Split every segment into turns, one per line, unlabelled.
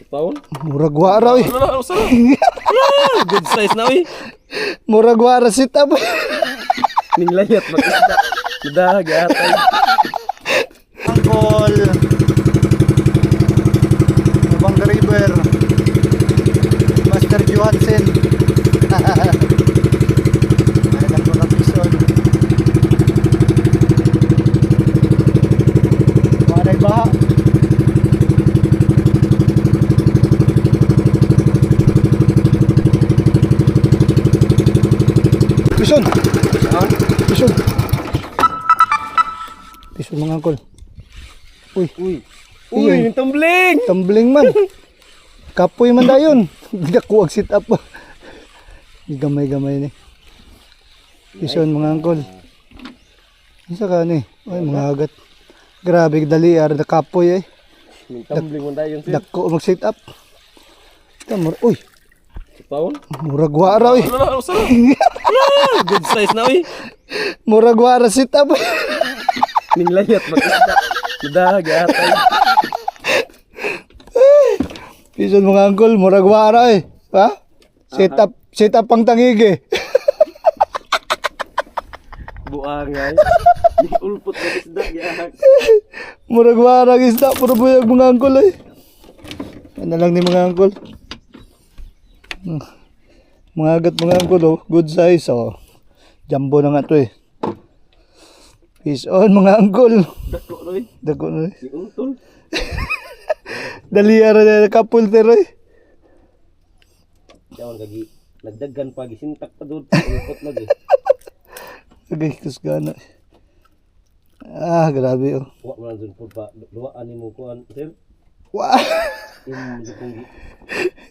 Paul?
Murag wara oy.
Ano sa? Good size na oy.
Murag wara sit up.
Ning layat makita. Mudah gatay.
Angkol. Abang the river. Master Johansen. Alam ko na pison. Maray baha. Pison. Pison. Pison mga angkol. Uy.
Uy, yung tumbling.
Tumbling man. Kapoy man dayon. Hindi ko ag sit up. Gamay-gamay ni. Pison mga angkol. Isa ka ni. Ay mga agat. Grabe dali ar na kapoy eh.
Yung tumbling mo dayon sir.
Dako mag sit up. Tamor. Uy.
Paul?
Murag wara oy.
Ano sa? Good size na oy.
Murag wara sit up.
Ning layat makita. Mudah gatay.
Pison mga angkol, murag wara eh. Ha? Sit up pang tangigi.
Buangay. Ni ulpot na isda gihak.
Murag wara ang isda, puro buyag mga angkol eh. Ano lang ni mga angkol. Mga agat mga angkol oh, good size oh. Jumbo na nga to eh. Fish on mga angkol.
Dako oy.
Dako na eh.
Ni untol.
Dali ara na kapulter eh.
Yawan kagi nagdaggan pa gisintak pa dud ulpot lagi.
Okay, kusgana. Ah, grabe oh.
Wa man dun pud pa duwaan nimo kuan sir.
Wah.
Imo kung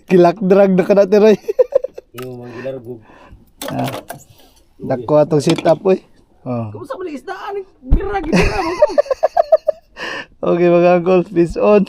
Kilak drag na kana teroy.
imo man gilargog.
Ah. Dako atong sit up oy. Oh.
Kumusta man isdaan? Biragi mo.
Okay mga angkol, peace on.